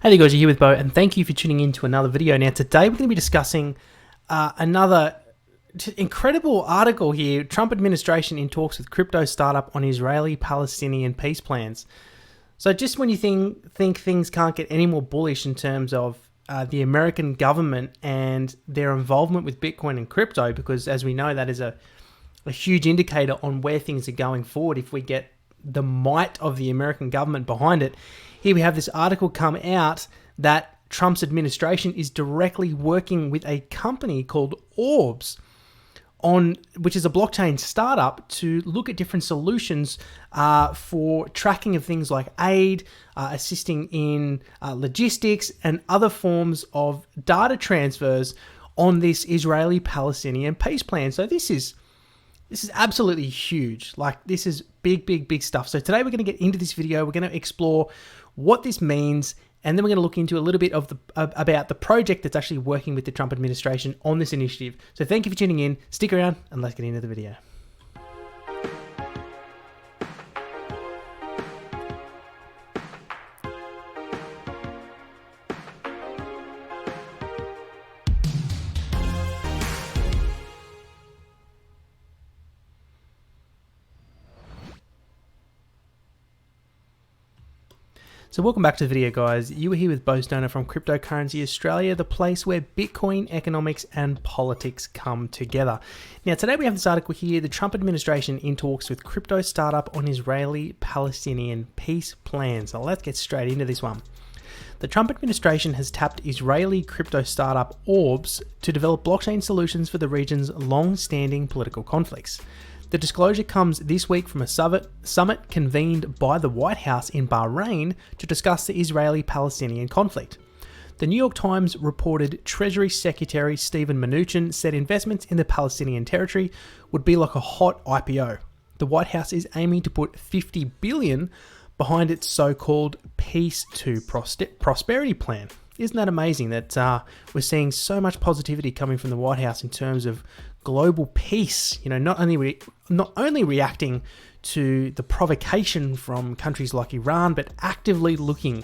Hey there guys, you're here with Bo, and thank you for tuning in to another video. Now today we're going to be discussing another incredible article here. Trump administration in talks with crypto startup on Israeli-Palestinian peace plans. So just when you think things can't get any more bullish in terms of the American government and their involvement with Bitcoin and crypto, because as we know that is a huge indicator on where things are going forward if we get the might of the American government behind it. Here we have this article come out that Trump's administration is directly working with a company called Orbs, which is a blockchain startup, to look at different solutions for tracking of things like aid, assisting in logistics and other forms of data transfers on this Israeli-Palestinian peace plan. So this is absolutely huge. Like, this is big stuff. So today we're going to get into this video. We're going to explore what this means, and then we're going to look into a little bit of about the project that's actually working with the Trump administration on this initiative. So thank you for tuning in. Stick around and let's get into the video. So welcome back to the video, guys. You are here with Bo Stoner from Cryptocurrency Australia, the place where Bitcoin, economics and politics come together. Now today we have this article here, the Trump administration in talks with crypto startup on Israeli-Palestinian peace plans. So let's get straight into this one. The Trump administration has tapped Israeli crypto startup Orbs to develop blockchain solutions for the region's long-standing political conflicts. The disclosure comes this week from a summit convened by the White House in Bahrain to discuss the Israeli-Palestinian conflict. The New York Times reported Treasury Secretary Steven Mnuchin said investments in the Palestinian territory would be like a hot IPO. The White House is aiming to put $50 billion behind its so-called Peace to Prosperity plan. Isn't that amazing that we're seeing so much positivity coming from the White House in terms of global peace? You know, not only reacting to the provocation from countries like Iran, but actively looking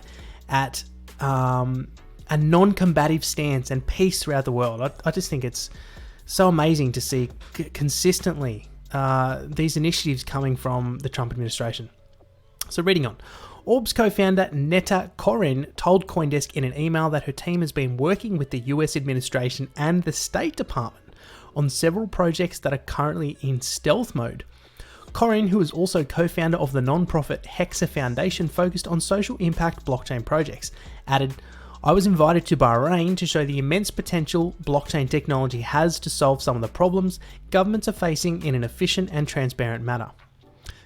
at a non-combative stance and peace throughout the world. I just think it's so amazing to see consistently these initiatives coming from the Trump administration. So reading on. Orbs co-founder Netta Corin told CoinDesk in an email that her team has been working with the US administration and the State Department on several projects that are currently in stealth mode. Corin, who is also co-founder of the non-profit Hexa Foundation focused on social impact blockchain projects, added, "I was invited to Bahrain to show the immense potential blockchain technology has to solve some of the problems governments are facing in an efficient and transparent manner."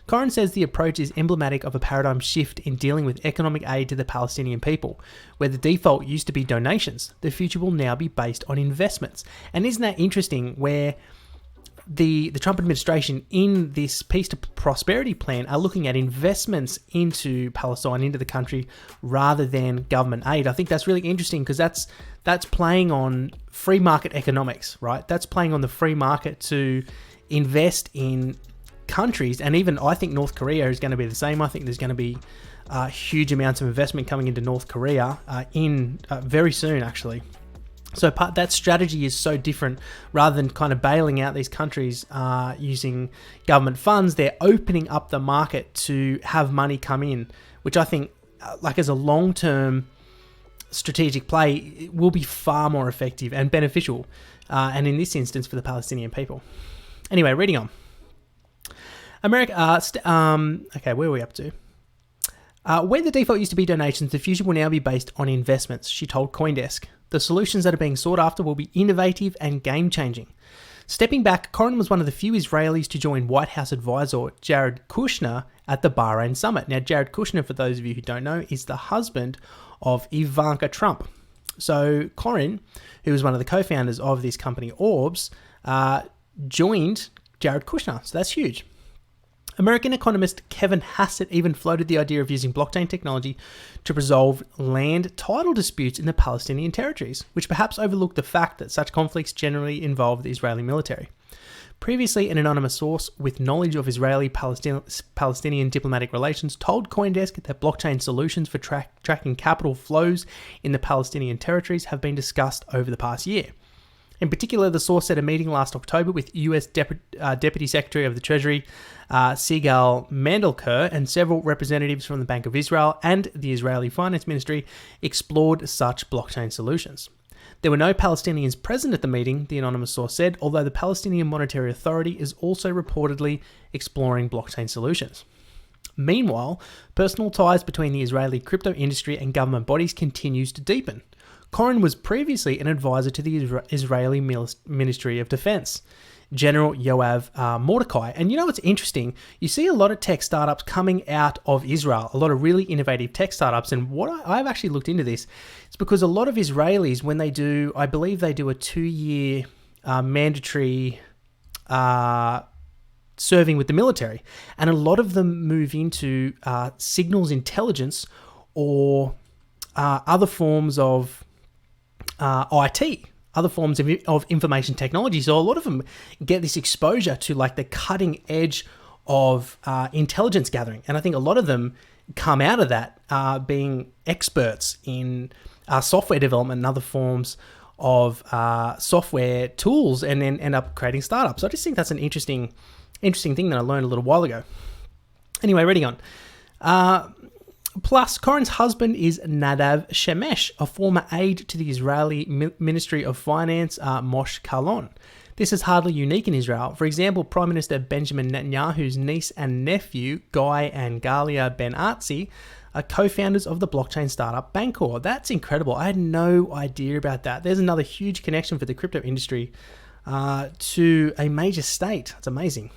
Corin says the approach is emblematic of a paradigm shift in dealing with economic aid to the Palestinian people, where the default used to be donations. The future will now be based on investments. And isn't that interesting, where the Trump administration in this Peace to Prosperity plan are looking at investments into Palestine, into the country, rather than government aid. I think that's really interesting because that's playing on free market economics, right? That's playing on the free market to invest in countries, and even I think North Korea is going to be the same. I think there's going to be huge amounts of investment coming into North Korea very soon, actually. So that strategy is so different. Rather than kind of bailing out these countries using government funds, they're opening up the market to have money come in, which I think, like as a long-term strategic play, it will be far more effective and beneficial, and in this instance for the Palestinian people. Anyway, reading on. America, okay, where are we up to? Where the default used to be donations, the future will now be based on investments, she told CoinDesk. The solutions that are being sought after will be innovative and game-changing. Stepping back, Corin was one of the few Israelis to join White House advisor Jared Kushner at the Bahrain summit. Now, Jared Kushner, for those of you who don't know, is the husband of Ivanka Trump. So Corin, who was one of the co-founders of this company, Orbs, joined Jared Kushner. So that's huge. American economist Kevin Hassett even floated the idea of using blockchain technology to resolve land title disputes in the Palestinian territories, which perhaps overlooked the fact that such conflicts generally involve the Israeli military. Previously, an anonymous source with knowledge of Israeli-Palestinian diplomatic relations told CoinDesk that blockchain solutions for tracking capital flows in the Palestinian territories have been discussed over the past year. In particular, the source said a meeting last October with US Deputy Secretary of the Treasury, Sigal Mandelker, and several representatives from the Bank of Israel and the Israeli Finance Ministry explored such blockchain solutions. There were no Palestinians present at the meeting, the anonymous source said, although the Palestinian Monetary Authority is also reportedly exploring blockchain solutions. Meanwhile, personal ties between the Israeli crypto industry and government bodies continues to deepen. Corin was previously an advisor to the Israeli Ministry of Defense, General Yoav Mordecai. And you know what's interesting? You see a lot of tech startups coming out of Israel, a lot of really innovative tech startups. And what I've actually looked into this, it's because a lot of Israelis, when they do, I believe they do a 2-year mandatory serving with the military. And a lot of them move into signals intelligence or other forms of IT, other forms of information technology. So a lot of them get this exposure to like the cutting edge of intelligence gathering. And I think a lot of them come out of that being experts in software development and other forms of software tools, and then end up creating startups. So I just think that's an interesting thing that I learned a little while ago. Anyway, reading on. Plus, Corin's husband is Nadav Shemesh, a former aide to the Israeli Ministry of Finance, Moshe Kalon. This is hardly unique in Israel. For example, Prime Minister Benjamin Netanyahu's niece and nephew, Guy and Galia Ben-Artzi, are co-founders of the blockchain startup Bancor. That's incredible. I had no idea about that. There's another huge connection for the crypto industry to a major state. It's amazing.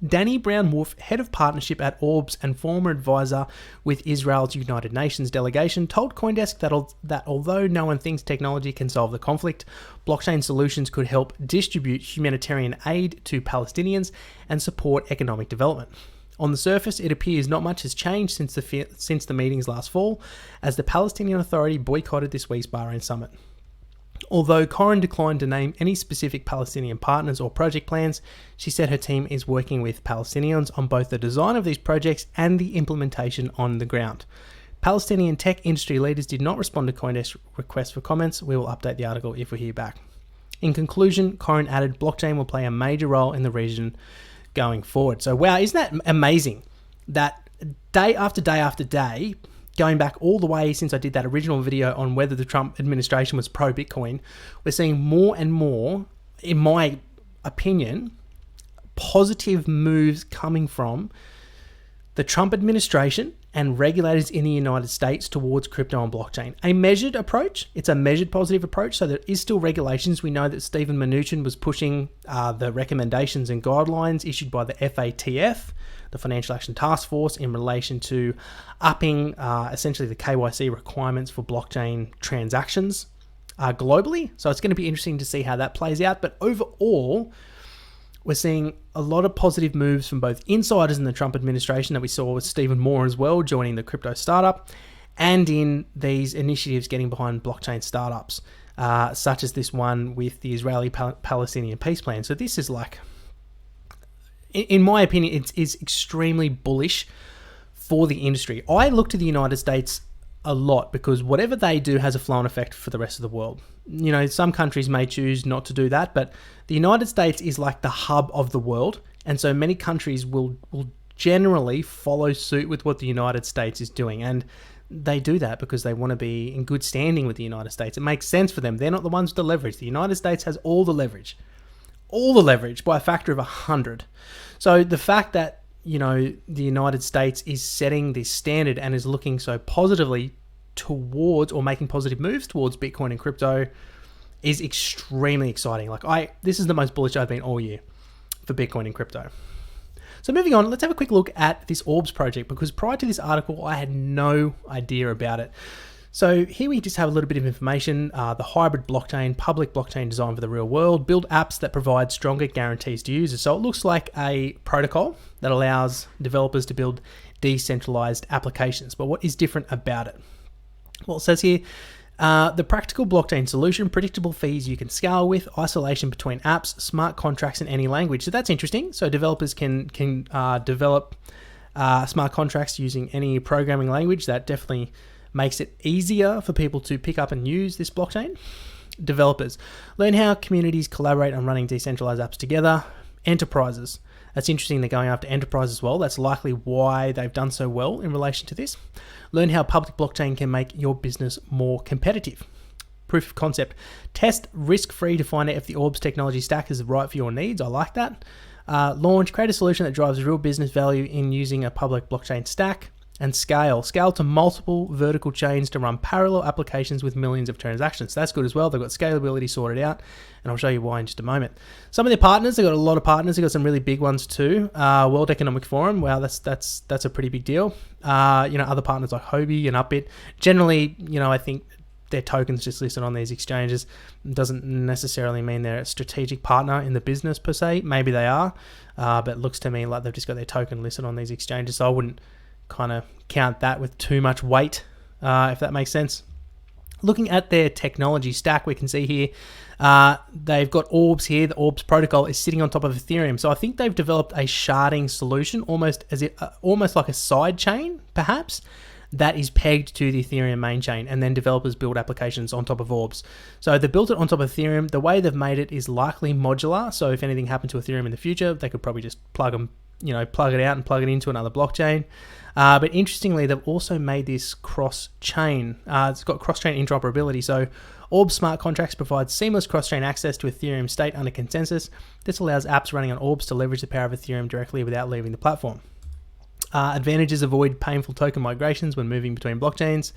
Danny Brown-Wolf, head of partnership at Orbs and former advisor with Israel's United Nations delegation, told CoinDesk that although no one thinks technology can solve the conflict, blockchain solutions could help distribute humanitarian aid to Palestinians and support economic development. On the surface, it appears not much has changed since the meetings last fall, as the Palestinian Authority boycotted this week's Bahrain summit. Although Corin declined to name any specific Palestinian partners or project plans, she said her team is working with Palestinians on both the design of these projects and the implementation on the ground. Palestinian tech industry leaders did not respond to CoinDesk's request for comments. We will update the article if we hear back. In conclusion, Corin added blockchain will play a major role in the region going forward. So wow, isn't that amazing that day after day after day, going back all the way since I did that original video on whether the Trump administration was pro-Bitcoin, we're seeing more and more, in my opinion, positive moves coming from the Trump administration and regulators in the United States towards crypto and blockchain. A measured approach. It's a measured positive approach. So there is still regulations. We know that Stephen Mnuchin was pushing the recommendations and guidelines issued by the FATF, the Financial Action Task Force, in relation to upping essentially the KYC requirements for blockchain transactions globally. So it's going to be interesting to see how that plays out. But overall, we're seeing a lot of positive moves from both insiders in the Trump administration that we saw with Stephen Moore as well, joining the crypto startup, and in these initiatives getting behind blockchain startups, such as this one with the Israeli-Palestinian peace plan. So this is like, in my opinion, it is extremely bullish for the industry. I look to the United States a lot because whatever they do has a flow-on effect for the rest of the world. You know, some countries may choose not to do that, but the United States is like the hub of the world. And so many countries will generally follow suit with what the United States is doing. And they do that because they want to be in good standing with the United States. It makes sense for them. They're not the ones with the leverage. The United States has all the leverage by a factor of 100. So the fact that, you know, the United States is setting this standard and is looking so positively towards, or making positive moves towards, Bitcoin and crypto is extremely exciting. This is the most bullish I've been all year for Bitcoin and crypto. So moving on, let's have a quick look at this Orbs project, because prior to this article, I had no idea about it. So here we just have a little bit of information. The hybrid blockchain, public blockchain designed for the real world, build apps that provide stronger guarantees to users. So it looks like a protocol that allows developers to build decentralized applications. But what is different about it? Well, it says here, The practical blockchain solution, predictable fees you can scale with, isolation between apps, smart contracts in any language. So that's interesting. So developers can develop smart contracts using any programming language. That definitely makes it easier for people to pick up and use this blockchain. Developers, learn how communities collaborate on running decentralized apps together. Enterprises, that's interesting, they're going after enterprise as well. That's likely why they've done so well in relation to this. Learn how public blockchain can make your business more competitive. Proof of concept, test risk-free to find out if the Orbs technology stack is right for your needs. I like that. Launch, create a solution that drives real business value in using a public blockchain stack. And scale to multiple vertical chains to run parallel applications with millions of transactions. So that's good as well. They've got scalability sorted out, and I'll show you why in just a moment. Some of their partners, they've got a lot of partners. They've got some really big ones too. World Economic Forum, wow, that's a pretty big deal. Other partners like Hobie and Upbit. Generally, I think their tokens just listed on these exchanges doesn't necessarily mean they're a strategic partner in the business per se. Maybe they are, but it looks to me like they've just got their token listed on these exchanges. So I wouldn't kind of count that with too much weight, if that makes sense. Looking at their technology stack, we can see here they've got Orbs here. The Orbs protocol is sitting on top of Ethereum. So I think they've developed a sharding solution, almost like a side chain, perhaps, that is pegged to the Ethereum main chain, and then developers build applications on top of Orbs. So they built it on top of Ethereum. The way they've made it is likely modular. So if anything happened to Ethereum in the future, they could probably just plug it out and plug it into another blockchain. But interestingly, they've also made this cross-chain. It's got cross-chain interoperability. So Orbs smart contracts provide seamless cross-chain access to Ethereum state under consensus. This allows apps running on Orbs to leverage the power of Ethereum directly without leaving the platform. Advantages: avoid painful token migrations when moving between blockchains.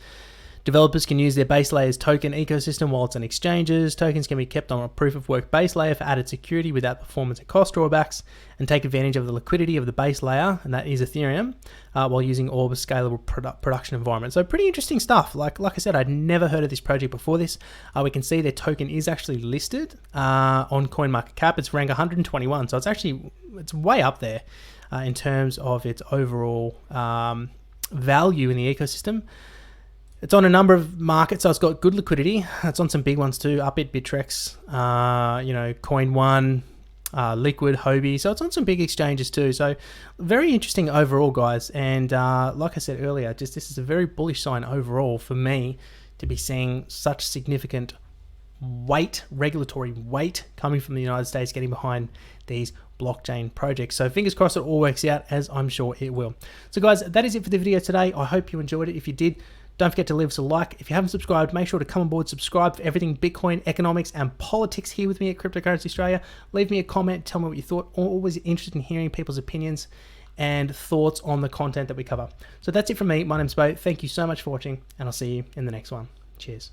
Developers can use their base layer's token ecosystem while it's on exchanges. Tokens can be kept on a proof of work base layer for added security without performance and cost drawbacks, and take advantage of the liquidity of the base layer, and that is Ethereum, while using Orb's scalable production environment. So pretty interesting stuff. Like I said, I'd never heard of this project before this. We can see their token is actually listed on CoinMarketCap. It's ranked 121, so it's way up there in terms of its overall value in the ecosystem. It's on a number of markets, so it's got good liquidity. It's on some big ones too: Upbit, Bittrex, Coin One, Liquid, Hobie. So it's on some big exchanges too. So very interesting overall, guys. And like I said earlier, this is a very bullish sign overall for me to be seeing such significant regulatory weight coming from the United States getting behind these blockchain projects. So fingers crossed it all works out, as I'm sure it will. So guys, that is it for the video today. I hope you enjoyed it. If you did, don't forget to leave us a like. If you haven't subscribed, make sure to come on board, subscribe for everything Bitcoin, economics, and politics here with me at Cryptocurrency Australia. Leave me a comment, tell me what you thought. Always interested in hearing people's opinions and thoughts on the content that we cover. So that's it from me. My name's Bo. Thank you so much for watching, and I'll see you in the next one. Cheers.